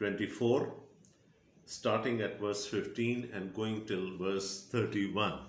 24 starting at verse 15 and going till verse 31।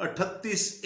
38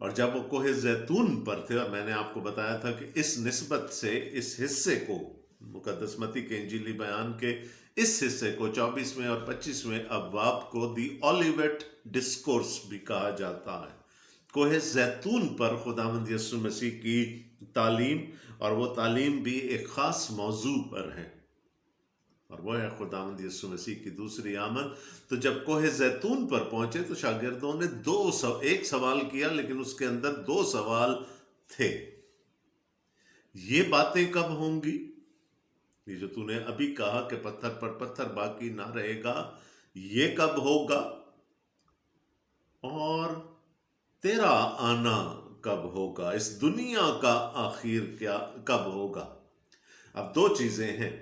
اور جب وہ کوہ زیتون پر تھے، اور میں نے آپ کو بتایا تھا کہ اس نسبت سے اس حصے کو، مقدس متی کے انجیلی بیان کے اس حصے کو 24ویں اور 25ویں ابواب کو دی اولیویٹ ڈسکورس بھی کہا جاتا ہے۔ کوہ زیتون پر خداوند یسوع مسیح کی تعلیم، اور وہ تعلیم بھی ایک خاص موضوع پر ہے، اور وہ ہے خداوند یسوع مسیح کی دوسری آمد۔ تو جب کوہ زیتون پر پہنچے تو شاگردوں نے ایک سوال کیا، لیکن اس کے اندر دو سوال تھے۔ یہ باتیں کب ہوں گی؟ یہ جو تو نے ابھی کہا کہ پتھر پر پتھر باقی نہ رہے گا، یہ کب ہوگا؟ اور تیرا آنا کب ہوگا؟ اس دنیا کا آخر کیا کب ہوگا؟ اب دو چیزیں ہیں: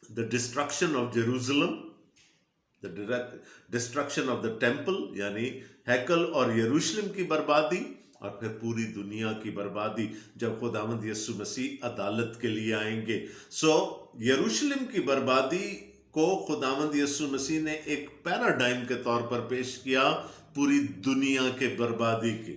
the destruction of Jerusalem, the destruction of the temple یعنی ہیکل اور یروشلم کی بربادی، اور پھر پوری دنیا کی بربادی جب خداوند یسوع مسیح عدالت کے لیے آئیں گے۔ یروشلم کی بربادی کو خداوند یسوع مسیح نے ایک پیراڈائم کے طور پر پیش کیا پوری دنیا کے بربادی کی،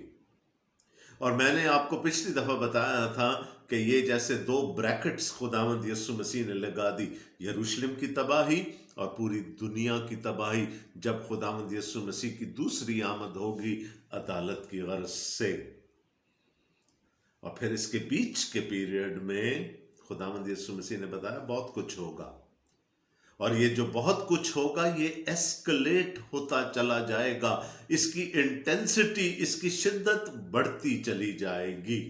اور میں نے آپ کو پچھلی دفعہ بتایا تھا کہ یہ جیسے دو بریکٹس خداوند یسوع مسیح نے لگا دی، یروشلم کی تباہی اور پوری دنیا کی تباہی جب خداوند یسوع مسیح کی دوسری آمد ہوگی عدالت کی غرض سے۔ اور پھر اس کے بیچ کے پیریڈ میں خداوند یسوع مسیح نے بتایا بہت کچھ ہوگا، اور یہ جو بہت کچھ ہوگا یہ ایسکلیٹ ہوتا چلا جائے گا، اس کی انٹینسٹی، اس کی شدت بڑھتی چلی جائے گی۔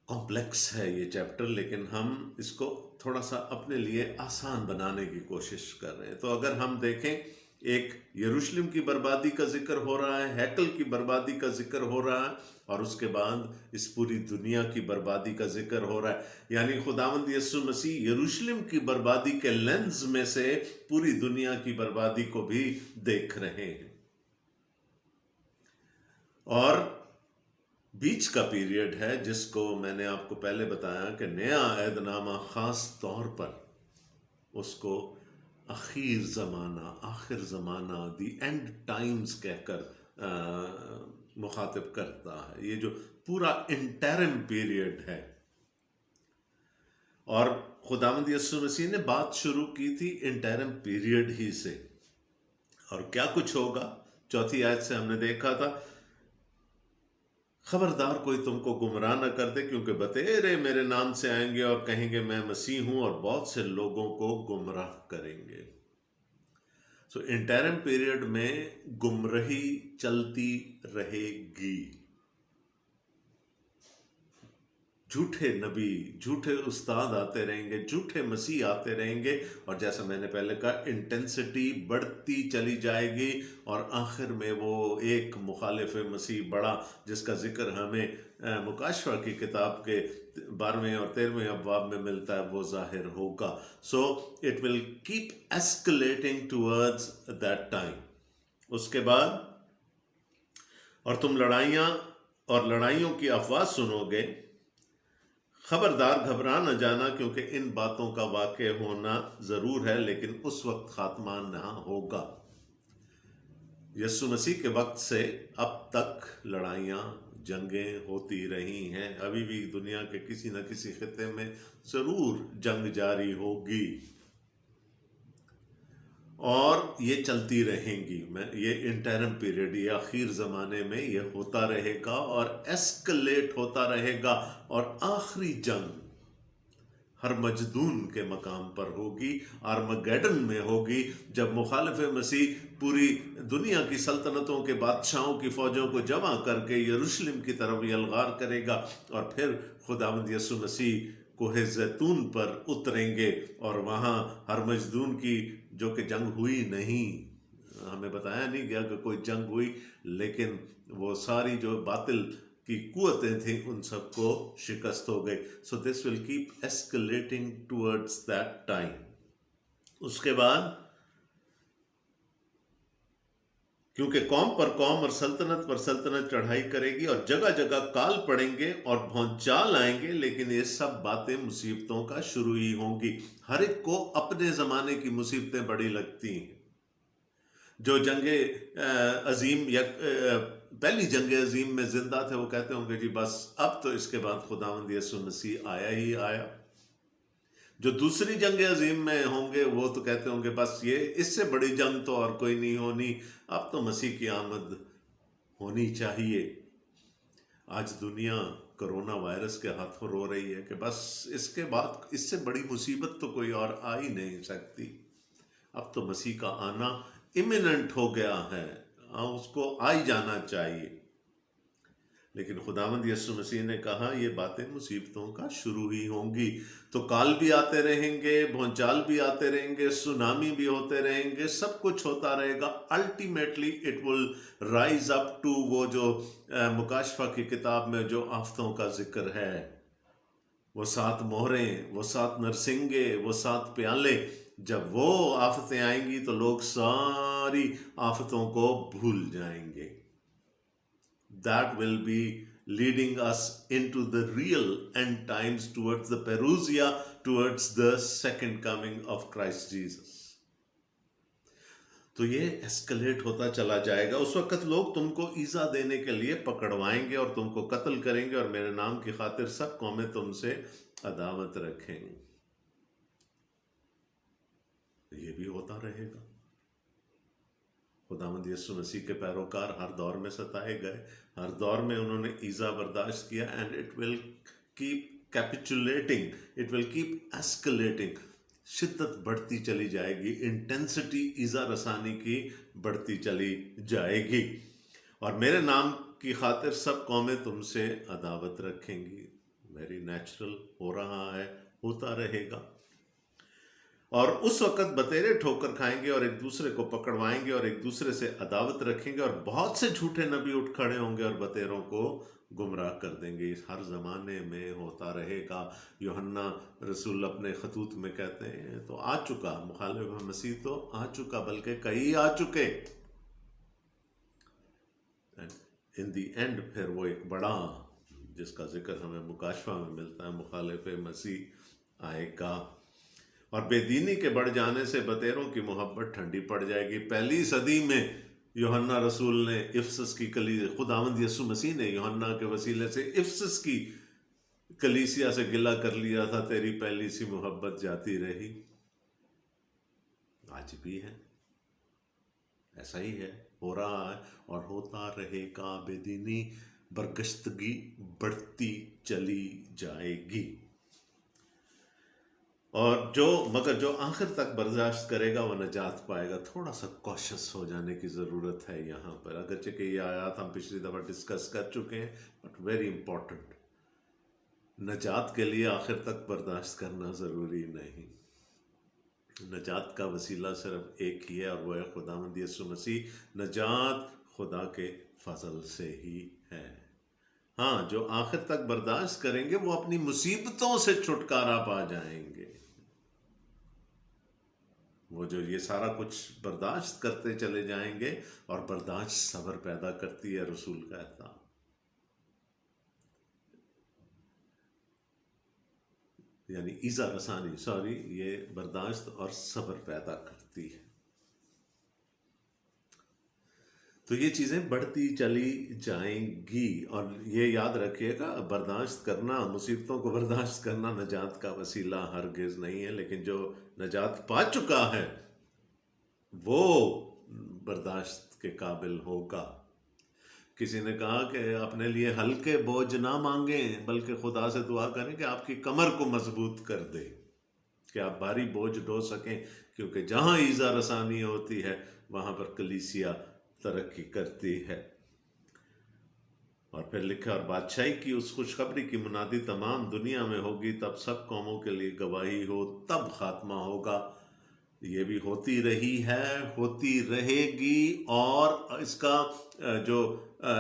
کمپلیکس ہے یہ چیپٹر، لیکن ہم اس کو تھوڑا سا اپنے لیے آسان بنانے کی کوشش کر رہے ہیں۔ تو اگر ہم دیکھیں، ایک یروشلم کی بربادی کا ذکر ہو رہا ہے، ہیکل کی بربادی کا ذکر ہو رہا ہے، اور اس کے بعد اس پوری دنیا کی بربادی کا ذکر ہو رہا ہے، یعنی خداوند یسوع مسیح یروشلم کی بربادی کے لینز میں سے پوری دنیا کی بربادی کو بھی دیکھ رہے ہیں۔ اور بیچ کا پیریڈ ہے جس کو میں نے آپ کو پہلے بتایا کہ نیا عہد نامہ خاص طور پر اس کو آخر زمانہ دی اینڈ ٹائمز کہہ کر مخاطب کرتا ہے۔ یہ جو پورا انٹرم پیریڈ ہے، اور خداوند یسوع مسیح نے بات شروع کی تھی انٹرم پیریڈ ہی سے، اور کیا کچھ ہوگا؟ 4 آیت سے ہم نے دیکھا تھا، خبردار کوئی تم کو گمراہ نہ کر دے، کیونکہ بتیرے میرے نام سے آئیں گے اور کہیں گے میں مسیح ہوں، اور بہت سے لوگوں کو گمراہ کریں گے۔ انٹرم پیریڈ میں گمراہی چلتی رہے گی، جھوٹے نبی، جھوٹے استاد آتے رہیں گے، جھوٹے مسیح آتے رہیں گے، اور جیسا میں نے پہلے کہا انٹینسٹی بڑھتی چلی جائے گی، اور آخر میں وہ ایک مخالف مسیح بڑا، جس کا ذکر ہمیں مکاشفہ کی کتاب کے 12ویں اور 13ویں ابواب میں ملتا ہے، وہ ظاہر ہوگا۔ So it will keep escalating towards that time. اس کے بعد، اور تم لڑائیوں کی افواہ سنو گے، خبردار گھبرا نہ جانا، کیونکہ ان باتوں کا واقع ہونا ضرور ہے، لیکن اس وقت خاتمہ نہ ہوگا۔ یسوع مسیح کے وقت سے اب تک لڑائیاں، جنگیں ہوتی رہی ہیں، ابھی بھی دنیا کے کسی نہ کسی خطے میں ضرور جنگ جاری ہوگی، اور یہ چلتی رہیں گی۔ یہ انٹرم پیریڈ، یہ آخر زمانے میں یہ ہوتا رہے گا اور ایسکلیٹ ہوتا رہے گا، اور آخری جنگ ہرمجدون کے مقام پر ہوگی، آرمگیڈن میں ہوگی، جب مخالف مسیح پوری دنیا کی سلطنتوں کے بادشاہوں کی فوجوں کو جمع کر کے یروشلم کی طرف یلغار کرے گا، اور پھر خداوند یسوع مسیح کوہ زیتون پر اتریں گے، اور وہاں ہرمجدون کی، جو کہ جنگ ہوئی نہیں، ہمیں بتایا نہیں گیا کہ کوئی جنگ ہوئی، لیکن وہ ساری جو باطل کی قوتیں تھیں ان سب کو شکست ہو گئی۔ So this will keep escalating towards that time. اس کے بعد، کیونکہ قوم پر قوم اور سلطنت پر سلطنت چڑھائی کرے گی، اور جگہ جگہ کال پڑیں گے اور بھونچال آئیں گے، لیکن یہ سب باتیں مصیبتوں کا شروع ہی ہوں گی۔ ہر ایک کو اپنے زمانے کی مصیبتیں بڑی لگتی ہیں۔ جو جنگ عظیم یا پہلی جنگ عظیم میں زندہ تھے وہ کہتے ہوں گے جی بس اب تو اس کے بعد خداوند یسوع مسیح آیا ہی آیا. جو دوسری جنگ عظیم میں ہوں گے وہ تو کہتے ہوں گے بس یہ اس سے بڑی جنگ تو اور کوئی نہیں ہونی، اب تو مسیح کی آمد ہونی چاہیے. آج دنیا کرونا وائرس کے ہاتھوں رو رہی ہے کہ بس اس کے بعد اس سے بڑی مصیبت تو کوئی اور آ ہی نہیں سکتی. اب تو مسیح کا آنا امیوننٹ ہو گیا ہے، اس کو آ ہی جانا چاہیے. لیکن خداوند یسوع مسیح نے کہا یہ باتیں مصیبتوں کا شروع ہی ہوں گی. تو کال بھی آتے رہیں گے، بھونچال بھی آتے رہیں گے، سونامی بھی ہوتے رہیں گے، سب کچھ ہوتا رہے گا. Ultimately it will rise up to وہ جو مکاشفہ کی کتاب میں جو آفتوں کا ذکر ہے، وہ 7 مہریں، وہ 7 نرسنگے، وہ 7 پیالے. جب وہ آفتیں آئیں گی تو لوگ ساری آفتوں کو بھول جائیں گے. That will be leading us into the real end times, towards the parousia, towards the second coming of Christ Jesus. تو یہ ایسکلیٹ ہوتا چلا جائے گا. اس وقت لوگ تم کو ایذا دینے کے لیے پکڑوائیں گے اور تم کو قتل کریں گے، اور میرے نام کی خاطر سب قومیں تم سے عداوت رکھیں گے. یہ بھی ہوتا رہے گا. خداوند یسوع مسیح کے پیروکار ہر دور میں ستائے گئے، ہر دور میں انہوں نے ایذا برداشت کیا. And it will keep capitulating, it will keep escalating. شدت بڑھتی چلی جائے گی، انٹینسٹی ایذا رسانی کی بڑھتی چلی جائے گی. اور میرے نام کی خاطر سب قومیں تم سے عداوت رکھیں گی. ویری نیچرل، ہو رہا ہے، ہوتا رہے گا. اور اس وقت بتیرے ٹھوکر کھائیں گے اور ایک دوسرے کو پکڑوائیں گے اور ایک دوسرے سے عداوت رکھیں گے، اور بہت سے جھوٹے نبی اٹھ کھڑے ہوں گے اور بتیروں کو گمراہ کر دیں گے. ہر زمانے میں ہوتا رہے گا. یوحنا رسول اپنے خطوط میں کہتے ہیں تو آ چکا، مخالف مسیح تو آ چکا، بلکہ کئی آ چکے. ان دی اینڈ پھر وہ ایک بڑا، جس کا ذکر ہمیں مکاشفہ میں ملتا ہے، مخالف مسیح آئے گا. اور بے دینی کے بڑھ جانے سے بتیروں کی محبت ٹھنڈی پڑ جائے گی. پہلی صدی میں یوحنا رسول نے افسس کی خداوند یسوع مسیح نے یوحنا کے وسیلے سے افسس کی کلیسیا سے گلہ کر لیا تھا، تیری پہلی سی محبت جاتی رہی. آج بھی ہے، ایسا ہی ہے، ہو رہا ہے اور ہوتا رہے گا. بے دینی برگشتگی بڑھتی چلی جائے گی. اور مگر جو آخر تک برداشت کرے گا وہ نجات پائے گا. تھوڑا سا کوشس ہو جانے کی ضرورت ہے یہاں پر، اگرچہ کہ یہ آیات ہم پچھلی دفعہ ڈسکس کر چکے ہیں، بٹ ویری امپورٹنٹ. نجات کے لیے آخر تک برداشت کرنا ضروری نہیں. نجات کا وسیلہ صرف ایک ہی ہے، اور وہ ہے خداوند یسوع مسیح. نجات خدا کے فضل سے ہی ہے. ہاں، جو آخر تک برداشت کریں گے وہ اپنی مصیبتوں سے چھٹکارا پا جائیں گے. وہ جو یہ سارا کچھ برداشت کرتے چلے جائیں گے، اور برداشت صبر پیدا کرتی ہے، رسول کہتا. یعنی ایذا رسانی، یہ برداشت اور صبر پیدا کرتی ہے. تو یہ چیزیں بڑھتی چلی جائیں گی. اور یہ یاد رکھیے گا، برداشت کرنا، مصیبتوں کو برداشت کرنا نجات کا وسیلہ ہرگز نہیں ہے. لیکن جو نجات پا چکا ہے وہ برداشت کے قابل ہوگا. کسی نے کہا کہ اپنے لیے ہلکے بوجھ نہ مانگیں، بلکہ خدا سے دعا کریں کہ آپ کی کمر کو مضبوط کر دے، کہ آپ بھاری بوجھ ڈھو سکیں. کیونکہ جہاں ایذا رسانی ہوتی ہے وہاں پر کلیسیا ترقی کرتی ہے. اور پھر لکھا، اور بادشاہی کی اس خوشخبری کی منادی تمام دنیا میں ہوگی، تب سب قوموں کے لیے گواہی ہو، تب خاتمہ ہوگا. یہ بھی ہوتی رہی ہے، ہوتی رہے گی. اور اس کا جو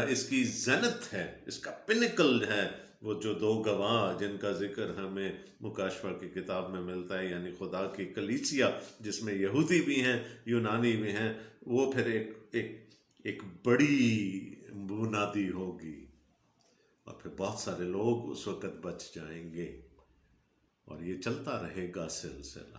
اس کی زینت ہے، اس کا پنکل ہے، وہ جو 2 گواہ جن کا ذکر ہمیں مکاشفہ کی کتاب میں ملتا ہے، یعنی خدا کی کلیسیا جس میں یہودی بھی ہیں، یونانی بھی ہیں. وہ پھر ایک بڑی منادی ہوگی، اور پھر بہت سارے لوگ اس وقت بچ جائیں گے، اور یہ چلتا رہے گا سلسلہ.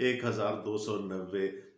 1290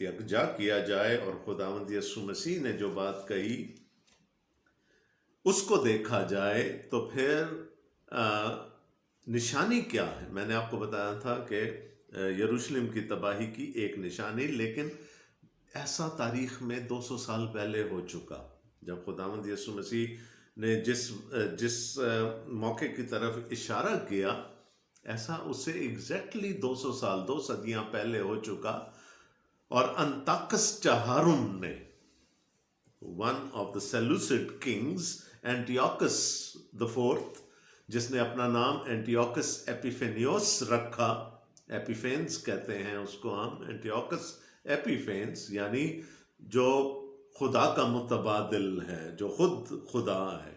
یکجا کیا جائے اور خداوند یسوع مسیح نے جو بات کہی اس کو دیکھا جائے تو پھر نشانی کیا ہے؟ میں نے آپ کو بتایا تھا کہ یروشلم کی تباہی کی ایک نشانی، لیکن ایسا تاریخ میں 200 سال پہلے ہو چکا، جب خداوند یسوع مسیح نے جس موقع کی طرف اشارہ کیا، ایسا اسے ایگزیکٹلی 200 سال، 2 صدیاں پہلے ہو چکا۔ اور انتاکس چہارم نے، one of the Seleucid kings, Antiochus the fourth, جس نے اپنا نام اینٹیوکس ایپیفینیوس رکھا، ایپیفینس کہتے ہیں اس کو ہم، اینٹیوکس ایپیفینس، یعنی جو خدا کا متبادل ہے، جو خود خدا ہے،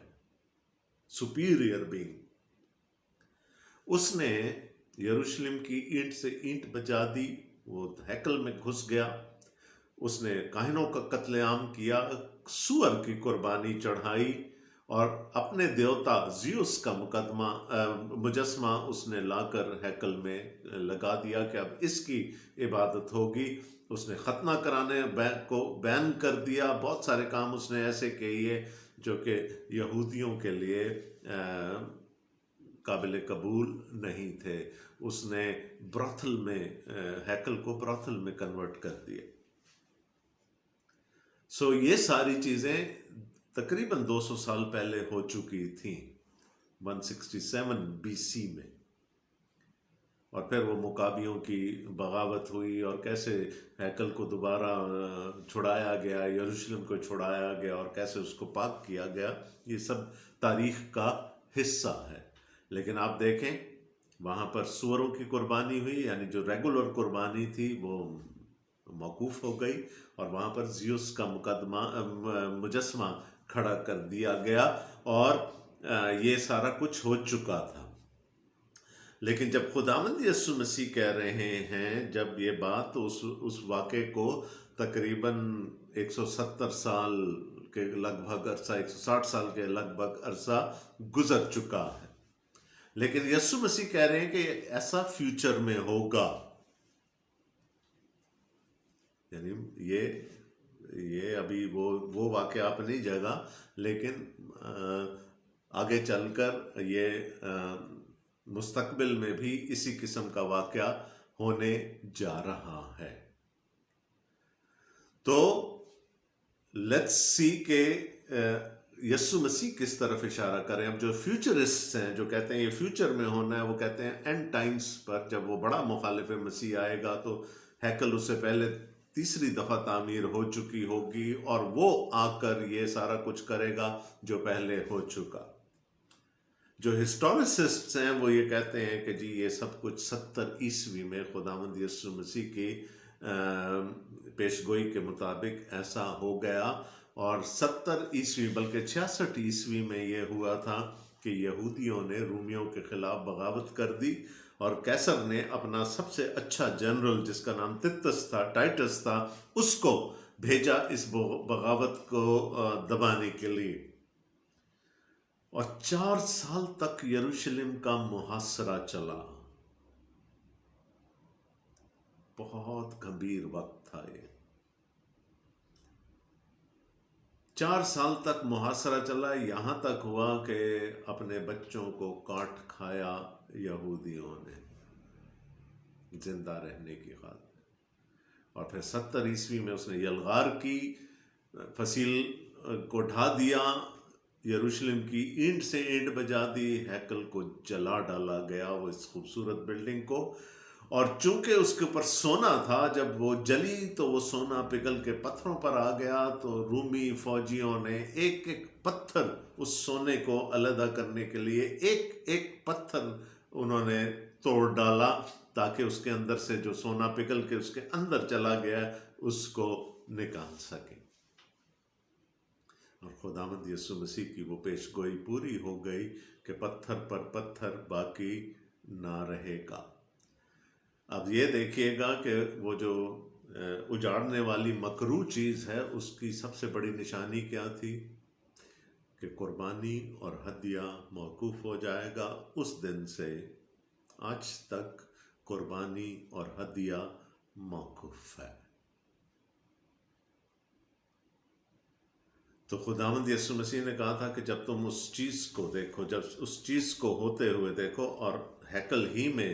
سپیریئر بینگ۔ اس نے یروشلم کی اینٹ سے اینٹ بجا دی، وہ ہیکل میں گھس گیا، اس نے کاہنوں کا قتل عام کیا، سور کی قربانی چڑھائی، اور اپنے دیوتا زیوس کا مجسمہ اس نے لا کر ہیکل میں لگا دیا کہ اب اس کی عبادت ہوگی۔ اس نے ختنہ کرانے کو بین کر دیا، بہت سارے کام اس نے ایسے کیے جو کہ یہودیوں کے لیے قابل قبول نہیں تھے۔ اس نے براتھل میں، ہیکل کو براتھل میں کنورٹ کر دیا۔ یہ ساری چیزیں تقریباً 200 سال پہلے ہو چکی تھیں، 167 BC میں۔ اور پھر وہ مکابیوں کی بغاوت ہوئی، اور کیسے ہیکل کو دوبارہ چھڑایا گیا، یروشلم کو چھڑایا گیا، اور کیسے اس کو پاک کیا گیا، یہ سب تاریخ کا حصہ ہے۔ لیکن آپ دیکھیں وہاں پر سوروں کی قربانی ہوئی، یعنی جو ریگولر قربانی تھی وہ موقوف ہو گئی، اور وہاں پر زیوس کا مجسمہ کھڑا کر دیا گیا، اور یہ سارا کچھ ہو چکا تھا۔ لیکن جب خداوند یسوع مسیح کہہ رہے ہیں، جب یہ بات اس واقعے کو تقریباً 170 سال کے لگ بھگ عرصہ، 160 سال کے لگ بھگ عرصہ گزر چکا ہے، لیکن یسوع مسیح کہہ رہے ہیں کہ ایسا فیوچر میں ہوگا، یعنی یہ ابھی وہ واقعہ اپنی جگہ، لیکن آگے چل کر یہ مستقبل میں بھی اسی قسم کا واقعہ ہونے جا رہا ہے۔ تو لیٹس سی کہ یسوع مسیح کس طرف اشارہ کریں۔ اب جو فیوچرسٹ ہیں، جو کہتے ہیں یہ فیوچر میں ہونا ہے، وہ کہتے ہیں اینڈ ٹائمز پر جب وہ بڑا مخالف مسیح آئے گا تو ہیکل اس سے پہلے تیسری دفعہ تعمیر ہو چکی ہوگی، اور وہ آ کر یہ سارا کچھ کرے گا جو پہلے ہو چکا۔ جو ہسٹورسسٹس ہیں وہ یہ کہتے ہیں کہ جی یہ سب کچھ 70 عیسوی میں خداوند یسوع مسیح کی پیش گوئی کے مطابق ایسا ہو گیا، اور 70 عیسوی بلکہ 66 عیسوی میں یہ ہوا تھا کہ یہودیوں نے رومیوں کے خلاف بغاوت کر دی، اور کیسر نے اپنا سب سے اچھا جنرل جس کا نام ٹائٹس تھا اس کو بھیجا اس بغاوت کو دبانے کے لیے، اور 4 سال تک یروشلم کا محاصرہ چلا۔ بہت گھمبیر وقت تھا یہ، 4 سال تک محاصرہ چلا، یہاں تک ہوا کہ اپنے بچوں کو کاٹ کھایا یہودیوں نے زندہ رہنے کی خاطر۔ اور پھر 70 عیسوی میں اس نے یلغار کی، فصیل کو ڈھا دیا، یروشلم کی اینٹ سے اینٹ بجا دی، ہیکل کو جلا ڈالا گیا، وہ اس خوبصورت بلڈنگ کو، اور چونکہ اس کے اوپر سونا تھا، جب وہ جلی تو وہ سونا پگھل کے پتھروں پر آ گیا، تو رومی فوجیوں نے ایک ایک پتھر اس سونے کو علیحدہ کرنے کے لیے ایک ایک پتھر انہوں نے توڑ ڈالا، تاکہ اس کے اندر سے جو سونا پگھل کے اس کے اندر چلا گیا اس کو نکال سکے۔ اور خداوند یسوع مسیح کی وہ پیش گوئی پوری ہو گئی کہ پتھر پر پتھر باقی نہ رہے گا۔ اب یہ دیکھیے گا کہ وہ جو اجاڑنے والی مکروہ چیز ہے اس کی سب سے بڑی نشانی کیا تھی؟ کہ قربانی اور ہدیہ موقوف ہو جائے گا۔ اس دن سے آج تک قربانی اور ہدیہ موقوف ہے۔ تو خداوند یسوع مسیح نے کہا تھا کہ جب تم اس چیز کو دیکھو، جب اس چیز کو ہوتے ہوئے دیکھو، اور ہیکل ہی میں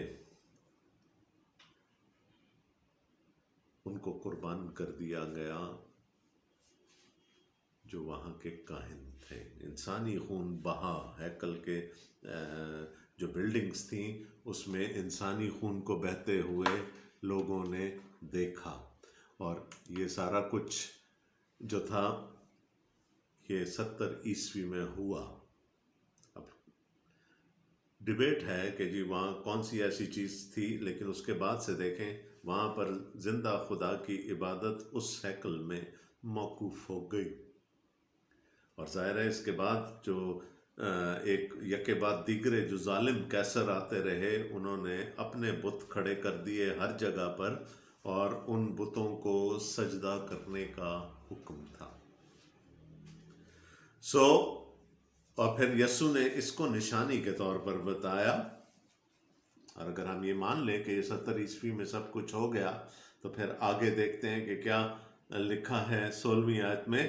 ان کو قربان کر دیا گیا جو وہاں کے کاہن تھے، انسانی خون بہا، ہیکل کے جو بلڈنگز تھیں اس میں انسانی خون کو بہتے ہوئے لوگوں نے دیکھا، اور یہ سارا کچھ جو تھا یہ 70 عیسوی میں ہوا۔ اب ڈیبیٹ ہے کہ جی وہاں کون سی ایسی چیز تھی، لیکن اس کے بعد سے دیکھیں وہاں پر زندہ خدا کی عبادت اس ہیکل میں موقوف ہو گئی، اور ظاہر ہے اس کے بعد جو ایک یکے بعد دیگرے جو ظالم کیسر آتے رہے، انہوں نے اپنے بت کھڑے کر دیے ہر جگہ پر، اور ان بتوں کو سجدہ کرنے کا حکم تھا۔ اور پھر یسوع نے اس کو نشانی کے طور پر بتایا، اور اگر ہم یہ مان لیں کہ یہ 70 عیسوی میں سب کچھ ہو گیا، تو پھر آگے دیکھتے ہیں کہ کیا لکھا ہے 16ویں آیت میں،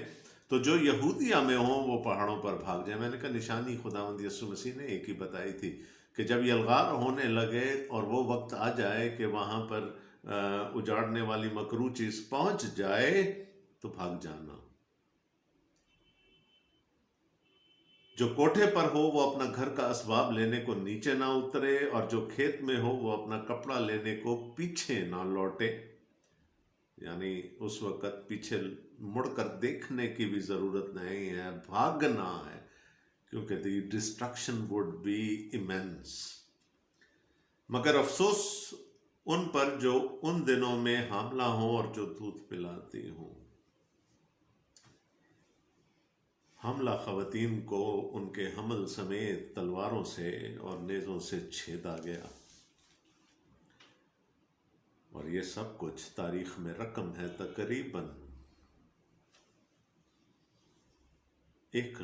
تو جو یہودیہ میں ہوں وہ پہاڑوں پر بھاگ جائیں۔ میں نے کہا نشانی خداوند یسوع مسیح نے ایک ہی بتائی تھی کہ جب یلغار ہونے لگے اور وہ وقت آ جائے کہ وہاں پر اجاڑنے والی مکروہ چیز پہنچ جائے تو بھاگ جانا۔ جو کوٹھے پر ہو وہ اپنا گھر کا اسباب لینے کو نیچے نہ اترے، اور جو کھیت میں ہو وہ اپنا کپڑا لینے کو پیچھے نہ لوٹے۔ یعنی اس وقت پیچھے مڑ کر دیکھنے کی بھی ضرورت نہیں ہے، بھاگنا ہے، کیونکہ دی ڈسٹرکشن وڈ بی ایمنس۔ مگر افسوس ان پر جو ان دنوں میں حاملہ ہوں اور جو دودھ پلاتی ہوں۔ حاملہ خواتین کو ان کے حمل سمیت تلواروں سے اور نیزوں سے چھیدا گیا، اور یہ سب کچھ تاریخ میں رقم ہے، تقریباً 1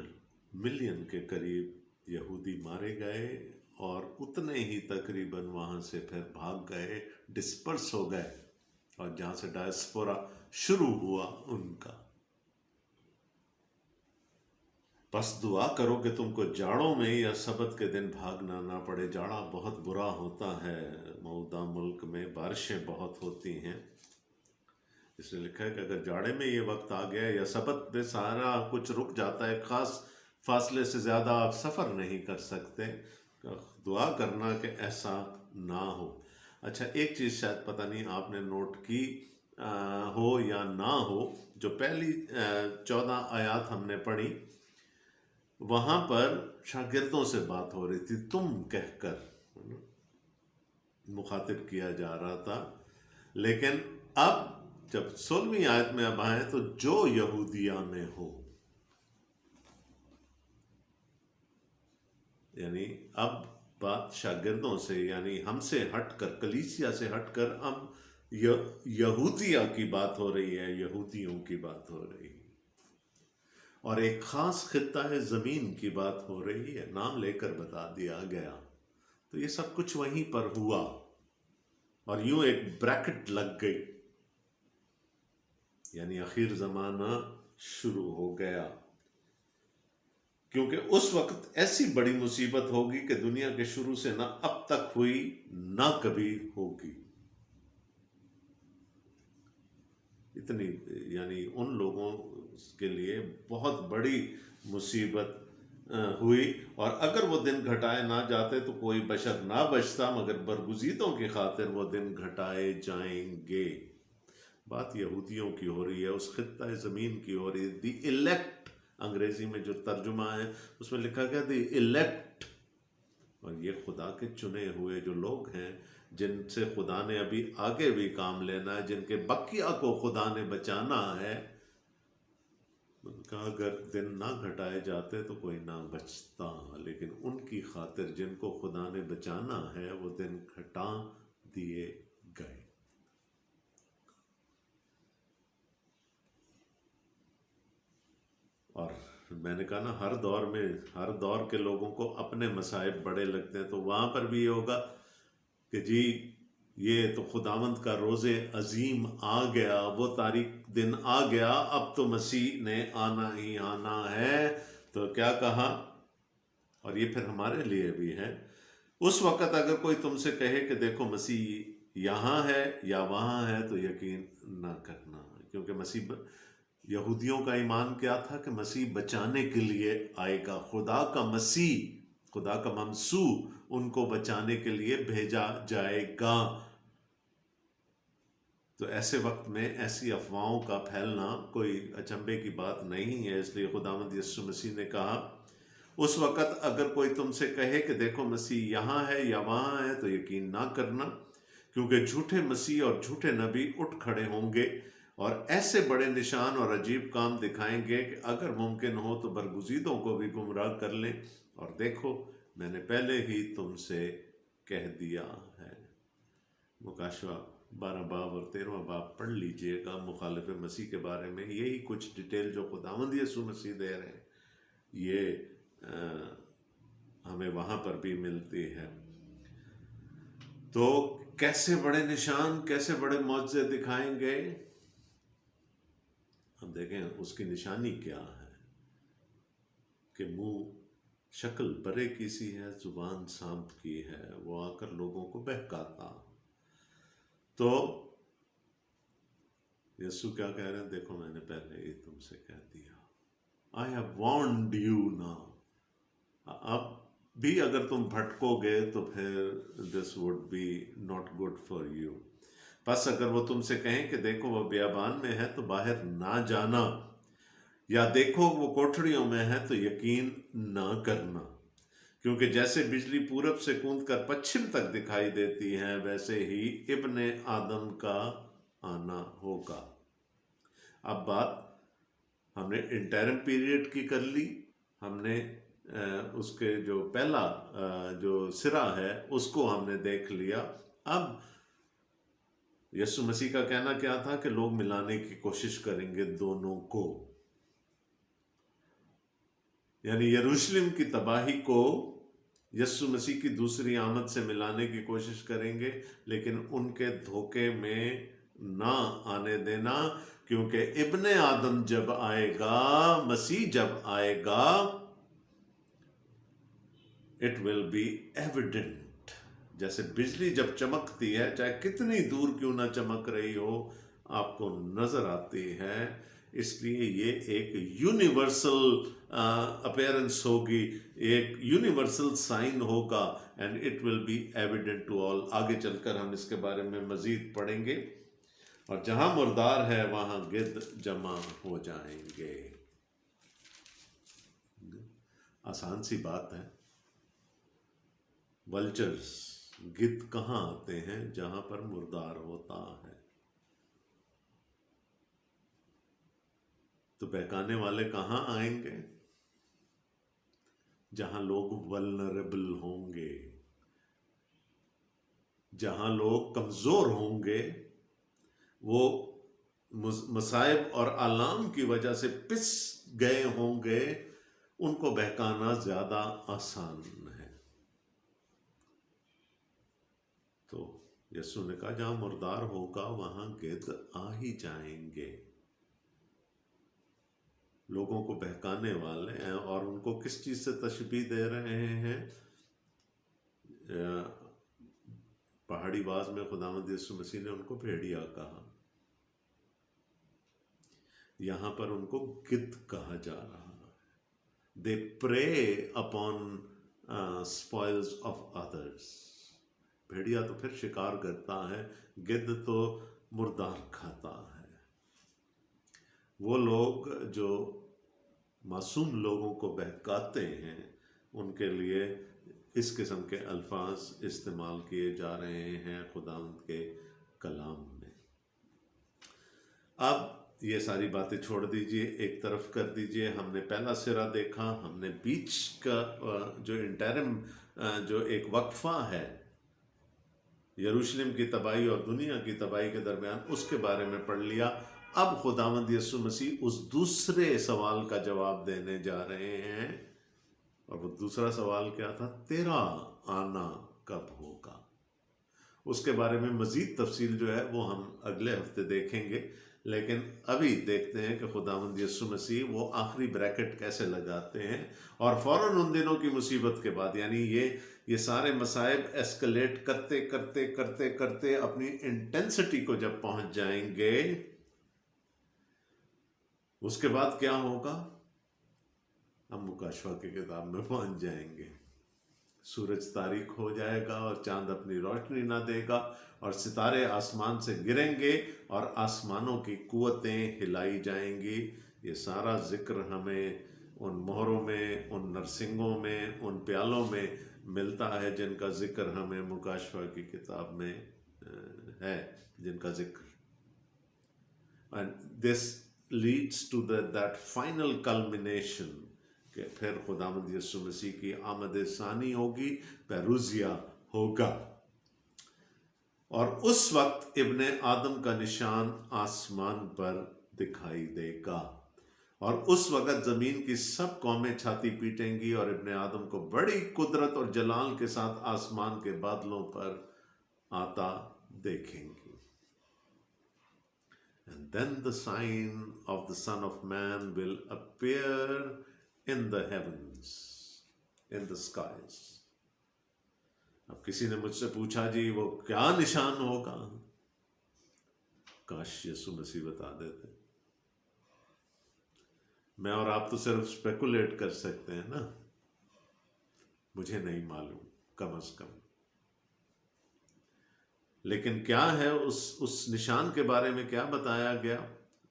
ملین کے قریب یہودی مارے گئے، اور اتنے ہی تقریباً وہاں سے پھر بھاگ گئے، ڈسپرس ہو گئے، اور جہاں سے ڈائسپورا شروع ہوا ان کا۔ بس دعا کرو کہ تم کو جاڑوں میں یا سبت کے دن بھاگنا نہ پڑے۔ جاڑا بہت برا ہوتا ہے، موعودہ ملک میں بارشیں بہت ہوتی ہیں، اس نے لکھا ہے کہ اگر جاڑے میں یہ وقت آ گیا یا سبت میں سارا کچھ رک جاتا ہے، خاص فاصلے سے زیادہ آپ سفر نہیں کر سکتے، دعا کرنا کہ ایسا نہ ہو۔ اچھا ایک چیز شاید پتہ نہیں آپ نے نوٹ کی ہو یا نہ ہو، جو پہلی 14 آیات ہم نے پڑھی، وہاں پر شاگردوں سے بات ہو رہی تھی، تم کہہ کر مخاطب کیا جا رہا تھا، لیکن اب جب 16ویں آیت میں اب آئے تو جو یہودیہ میں ہو، یعنی اب بات شاگردوں سے، یعنی ہم سے ہٹ کر، کلیسیا سے ہٹ کر اب یہودیہ کی بات ہو رہی ہے، یہودیوں کی بات ہو رہی ہے، اور ایک خاص خطہ زمین کی بات ہو رہی ہے، نام لے کر بتا دیا گیا۔ تو یہ سب کچھ وہیں پر ہوا، اور یوں ایک بریکٹ لگ گئی، یعنی آخر زمانہ شروع ہو گیا، کیونکہ اس وقت ایسی بڑی مصیبت ہوگی کہ دنیا کے شروع سے نہ اب تک ہوئی نہ کبھی ہوگی۔ اتنی یعنی ان لوگوں کے لیے بہت بڑی مصیبت ہوئی، اور اگر وہ دن گھٹائے نہ جاتے تو کوئی بشر نہ بچتا، مگر برگزیدوں کی خاطر وہ دن گھٹائے جائیں گے۔ بات یہودیوں کی ہو رہی ہے، اس خطہ زمین کی ہو رہی ہے، دی الیکٹ، انگریزی میں جو ترجمہ ہے اس میں لکھا گیا دی الیکٹ، اور یہ خدا کے چنے ہوئے جو لوگ ہیں، جن سے خدا نے ابھی آگے بھی کام لینا ہے، جن کے بقیہ کو خدا نے بچانا ہے، ان کا اگر دن نہ گھٹائے جاتے تو کوئی نہ بچتا، لیکن ان کی خاطر جن کو خدا نے بچانا ہے وہ دن گھٹا دیے گئے۔ اور میں نے کہا نا، ہر دور میں ہر دور کے لوگوں کو اپنے مصائب بڑے لگتے ہیں، تو وہاں پر بھی یہ ہوگا کہ جی یہ تو خداوند کا روز عظیم آ گیا، وہ تاریخ دن آ گیا، اب تو مسیح نے آنا ہی آنا ہے۔ تو کیا کہا، اور یہ پھر ہمارے لیے بھی ہے، اس وقت اگر کوئی تم سے کہے کہ دیکھو مسیح یہاں ہے یا وہاں ہے تو یقین نہ کرنا، کیونکہ مسیح، یہودیوں کا ایمان کیا تھا کہ مسیح بچانے کے لیے آئے گا، خدا کا مسیح، خدا کا ممسوح ان کو بچانے کے لیے بھیجا جائے گا۔ تو ایسے وقت میں ایسی افواہوں کا پھیلنا کوئی اچنبے کی بات نہیں ہے، اس لیے خداوند یسوع مسیح نے کہا اس وقت اگر کوئی تم سے کہے کہ دیکھو مسیح یہاں ہے یا وہاں ہے تو یقین نہ کرنا، کیونکہ جھوٹے مسیح اور جھوٹے نبی اٹھ کھڑے ہوں گے اور ایسے بڑے نشان اور عجیب کام دکھائیں گے کہ اگر ممکن ہو تو برگزیدوں کو بھی گمراہ کر لیں۔ اور دیکھو میں نے پہلے ہی تم سے کہہ دیا ہے۔ مکاشفہ 12 باب اور 13واں باب پڑھ لیجئے گا مخالف مسیح کے بارے میں، یہی کچھ ڈیٹیل جو خداوند یسوع مسیح دے رہے ہیں یہ ہمیں وہاں پر بھی ملتی ہے۔ تو کیسے بڑے نشان، کیسے بڑے معجزے دکھائیں گے، ہم دیکھیں اس کی نشانی کیا ہے کہ منہ شکل برے کی سی ہے، زبان سانپ کی ہے، وہ آ کر لوگوں کو بہکاتا۔ تو یسوع کیا کہہ رہے ہیں، دیکھو میں نے پہلے ہی تم سے کہہ دیا، I have warned you now۔ اب بھی اگر تم بھٹکو گے تو پھر this would be not good for you۔ پس اگر وہ تم سے کہیں کہ دیکھو وہ بیابان میں ہے تو باہر نہ جانا، یا دیکھو وہ کوٹھڑیوں میں ہے تو یقین نہ کرنا، کیونکہ جیسے بجلی پورب سے کوند کر پچھم تک دکھائی دیتی ہے ویسے ہی ابن آدم کا آنا ہوگا۔ اب بات ہم نے انٹرم پیریڈ کی کر لی، ہم نے اس کے جو پہلا جو سرا ہے اس کو ہم نے دیکھ لیا۔ اب یسوع مسیح کا کہنا کیا تھا کہ لوگ ملانے کی کوشش کریں گے دونوں کو، یعنی یروشلم کی تباہی کو یسوع مسیح کی دوسری آمد سے ملانے کی کوشش کریں گے، لیکن ان کے دھوکے میں نہ آنے دینا، کیونکہ ابن آدم جب آئے گا، مسیح جب آئے گا، it will be evident۔ جیسے بجلی جب چمکتی ہے، چاہے کتنی دور کیوں نہ چمک رہی ہو، آپ کو نظر آتی ہے۔ اس لیے یہ ایک یونیورسل اپیرنس ہوگی، ایک یونیورسل سائن ہوگا، and it will be evident to all. آگے چل کر ہم اس کے بارے میں مزید پڑھیں گے، اور جہاں مردار ہے وہاں گدھ جمع ہو جائیں گے۔ آسان سی بات ہے، ولچرز، گدھ کہاں آتے ہیں؟ جہاں پر مردار ہوتا ہے۔ تو بہکانے والے کہاں آئیں گے؟ جہاں لوگ ولنریبل ہوں گے، جہاں لوگ کمزور ہوں گے، وہ مصائب اور آلام کی وجہ سے پس گئے ہوں گے، ان کو بہکانا زیادہ آسان ہے۔ تو یسوع نے کہا جہاں مردار ہوگا وہاں گدھ آ ہی جائیں گے۔ لوگوں کو بہکانے والے ہیں، اور ان کو کس چیز سے تشبیہ دے رہے ہیں؟ پہاڑی باز میں خداوند یسوع مسیح نے ان کو بھیڑیا کہا، یہاں پر ان کو گدھ کہا جا رہا ہے۔ They prey upon spoils of others۔ بھیڑیا تو پھر شکار کرتا ہے، گدھ تو مردار کھاتا ہے۔ وہ لوگ جو معصوم لوگوں کو بہکاتے ہیں، ان کے لیے اس قسم کے الفاظ استعمال کیے جا رہے ہیں خداوند کے کلام میں۔ اب یہ ساری باتیں چھوڑ دیجئے، ایک طرف کر دیجئے۔ ہم نے پہلا سرا دیکھا، ہم نے بیچ کا جو انٹرم جو ایک وقفہ ہے یروشلم کی تباہی اور دنیا کی تباہی کے درمیان، اس کے بارے میں پڑھ لیا۔ اب خداوند یسوع مسیح اس دوسرے سوال کا جواب دینے جا رہے ہیں، اور وہ دوسرا سوال کیا تھا؟ تیرا آنا کب ہوگا؟ اس کے بارے میں مزید تفصیل جو ہے وہ ہم اگلے ہفتے دیکھیں گے، لیکن ابھی دیکھتے ہیں کہ خداوند یسوع مسیح وہ آخری بریکٹ کیسے لگاتے ہیں، اور فوراً ان دنوں کی مصیبت کے بعد، یعنی یہ سارے مصائب ایسکلیٹ کرتے کرتے کرتے کرتے اپنی انٹینسٹی کو جب پہنچ جائیں گے، اس کے بعد کیا ہوگا؟ ہم مکاشفہ کی کتاب میں پہنچ جائیں گے، سورج تاریک ہو جائے گا اور چاند اپنی روشنی نہ دے گا، اور ستارے آسمان سے گریں گے اور آسمانوں کی قوتیں ہلائی جائیں گی۔ یہ سارا ذکر ہمیں ان مہروں میں، ان نرسنگوں میں، ان پیالوں میں ملتا ہے جن کا ذکر ہمیں مکاشفہ کی کتاب میں ہے، جن کا ذکر. And this leads to that final culmination کہ پھر خداوند یسوع مسیح کی آمد ثانی ہوگی، پیروزیا ہوگا، اور اس وقت ابن آدم کا نشان آسمان پر دکھائی دے گا، اور اس وقت زمین کی سب قومیں چھاتی پیٹیں گی اور ابن آدم کو بڑی قدرت اور جلال کے ساتھ آسمان کے بادلوں پر آتا دیکھیں گی. And then the sign of the Son of Man will appear in the heavens, in the skies. اب کسی نے مجھ سے پوچھا جی وہ کیا نشان ہوگا؟ کاش یسوع مسیح بتا دیتے. میں اور آپ تو صرف اسپیکولیٹ کر سکتے ہیں نا، مجھے نہیں معلوم کم از کم. لیکن کیا ہے اس نشان کے بارے میں کیا بتایا گیا؟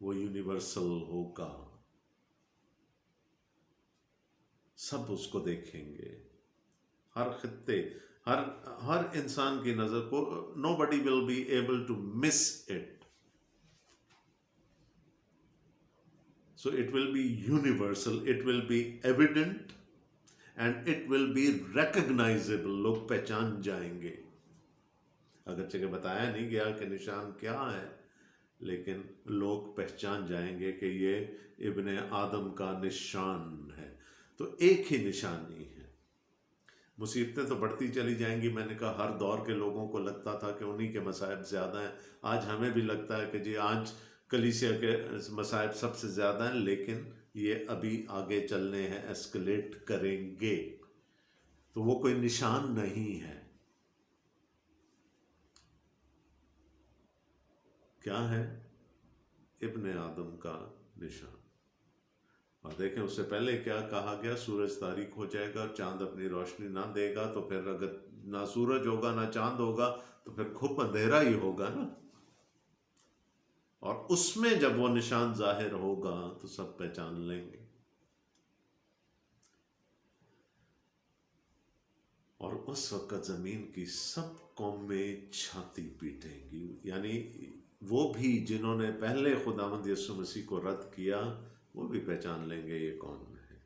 وہ یونیورسل ہوگا، سب اس کو دیکھیں گے، ہر خطے، ہر انسان کی نظر کو. nobody will be able to miss it. So it will be universal, it will be evident, and it will be recognizable. لوگ پہچان جائیں گے. اگرچہ کہ بتایا نہیں گیا کہ نشان کیا ہے، لیکن لوگ پہچان جائیں گے کہ یہ ابن آدم کا نشان ہے. تو ایک ہی نشانی ہے. مصیبتیں تو بڑھتی چلی جائیں گی. میں نے کہا ہر دور کے لوگوں کو لگتا تھا کہ انہی کے مصائب زیادہ ہیں. آج ہمیں بھی لگتا ہے کہ جی آج کلیسیا کے مصائب سب سے زیادہ ہیں، لیکن یہ ابھی آگے چلنے ہیں، ایسکلیٹ کریں گے. تو وہ کوئی نشان نہیں ہے. کیا ہے؟ ابن آدم کا نشان. اور دیکھیں اس سے پہلے کیا کہا گیا؟ سورج تاریک ہو جائے گا، چاند اپنی روشنی نہ دے گا. تو پھر اگر نہ سورج ہوگا نہ چاند ہوگا تو پھر کھپ اندھیرا ہی ہوگا نا. اور اس میں جب وہ نشان ظاہر ہوگا تو سب پہچان لیں گے. اور اس وقت زمین کی سب قومیں چھاتی پیٹیں گی. یعنی وہ بھی جنہوں نے پہلے خداوند یسوع مسیح کو رد کیا، وہ بھی پہچان لیں گے یہ کون ہے.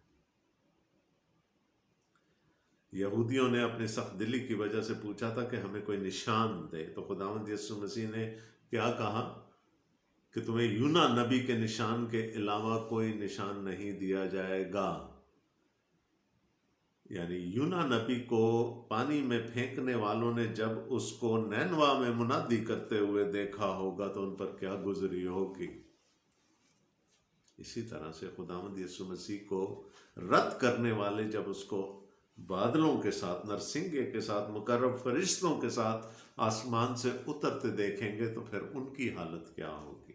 یہودیوں نے اپنی سخت دلی کی وجہ سے پوچھا تھا کہ ہمیں کوئی نشان دے، تو خداوند یسوع مسیح نے کیا کہا کہ تمہیں یونا نبی کے نشان کے علاوہ کوئی نشان نہیں دیا جائے گا. یعنی یونا نبی کو پانی میں پھینکنے والوں نے جب اس کو نینوا میں منادی کرتے ہوئے دیکھا ہوگا تو ان پر کیا گزری ہوگی. اسی طرح سے خداوند یسوع مسیح کو رد کرنے والے جب اس کو بادلوں کے ساتھ، نرسنگے کے ساتھ، مقرب فرشتوں کے ساتھ آسمان سے اترتے دیکھیں گے تو پھر ان کی حالت کیا ہوگی.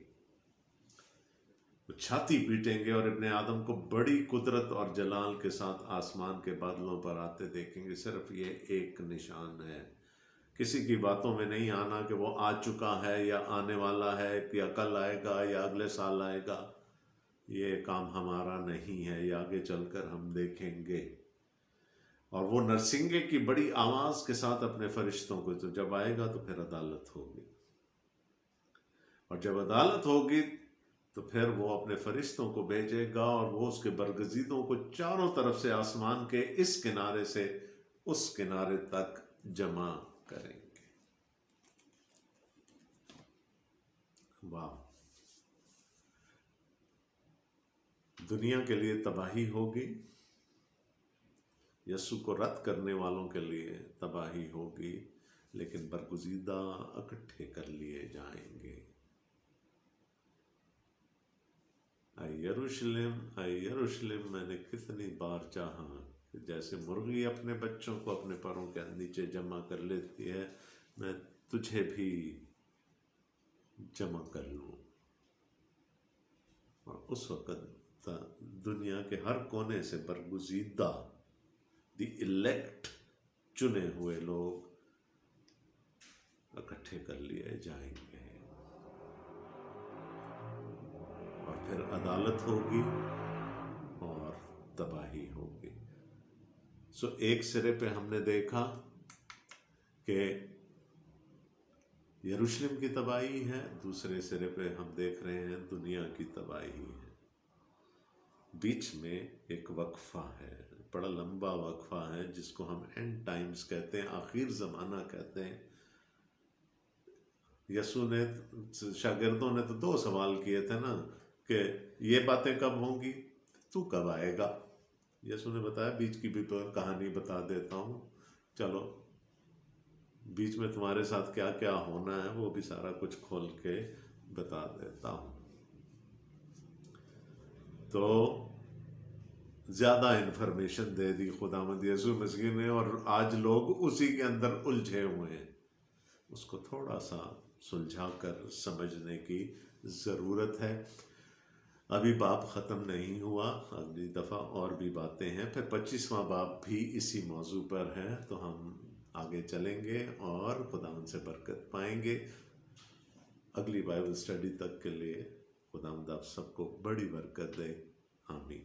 وہ چھاتی پیٹیں گے اور ابن آدم کو بڑی قدرت اور جلال کے ساتھ آسمان کے بادلوں پر آتے دیکھیں گے. صرف یہ ایک نشان ہے. کسی کی باتوں میں نہیں آنا کہ وہ آ چکا ہے یا آنے والا ہے یا کل آئے گا یا اگلے سال آئے گا. یہ کام ہمارا نہیں ہے، یہ آگے چل کر ہم دیکھیں گے. اور وہ نرسنگے کی بڑی آواز کے ساتھ اپنے فرشتوں کو، تو جب آئے گا تو پھر عدالت ہوگی. اور جب عدالت ہوگی تو پھر وہ اپنے فرشتوں کو بھیجے گا اور وہ اس کے برگزیدوں کو چاروں طرف سے آسمان کے اس کنارے سے اس کنارے تک جمع کریں گے. واہ! دنیا کے لیے تباہی ہوگی، یسوع کو رد کرنے والوں کے لیے تباہی ہوگی، لیکن برگزیدہ اکٹھے کر لیے جائیں گے۔ اے یروشلم اے یروشلم، میں نے کتنی بار چاہا کہ جیسے مرغی اپنے بچوں کو اپنے پروں کے نیچے جمع کر لیتی ہے، میں تجھے بھی جمع کر لوں۔ اور اس وقت دنیا کے ہر کونے سے برگزیدہ، دی الیکٹ، چنے ہوئے لوگ اکٹھے کر لیے جائیں گے، اور پھر عدالت ہوگی اور تباہی ہوگی۔ ایک سرے پہ ہم نے دیکھا کہ یروشلم کی تباہی ہے، دوسرے سرے پہ ہم دیکھ رہے ہیں دنیا کی تباہی ہے۔ بیچ میں ایک وقفہ ہے، بڑا لمبا وقفہ ہے، جس کو ہم اینڈ ٹائمز کہتے ہیں، آخر زمانہ کہتے ہیں۔ یسوع نے، شاگردوں نے تو 2 سوال کیے تھے نا کہ یہ باتیں کب ہوں گی، تو کب آئے گا؟ یسوع نے بتایا بیچ کی بھی کہانی بتا دیتا ہوں، چلو بیچ میں تمہارے ساتھ کیا کیا ہونا ہے وہ بھی سارا کچھ کھول کے بتا دیتا ہوں۔ تو زیادہ انفارمیشن دے دی خداوند یسوع مسیح نے، اور آج لوگ اسی کے اندر الجھے ہوئے ہیں۔ اس کو تھوڑا سا سلجھا کر سمجھنے کی ضرورت ہے۔ ابھی باب ختم نہیں ہوا، اگلی دفعہ اور بھی باتیں ہیں، پھر 25واں باب بھی اسی موضوع پر ہے، تو ہم آگے چلیں گے اور خداوند سے برکت پائیں گے۔ اگلی بائبل اسٹڈی تک کے لیے خداوند آپ سب کو بڑی برکت دے، آمین۔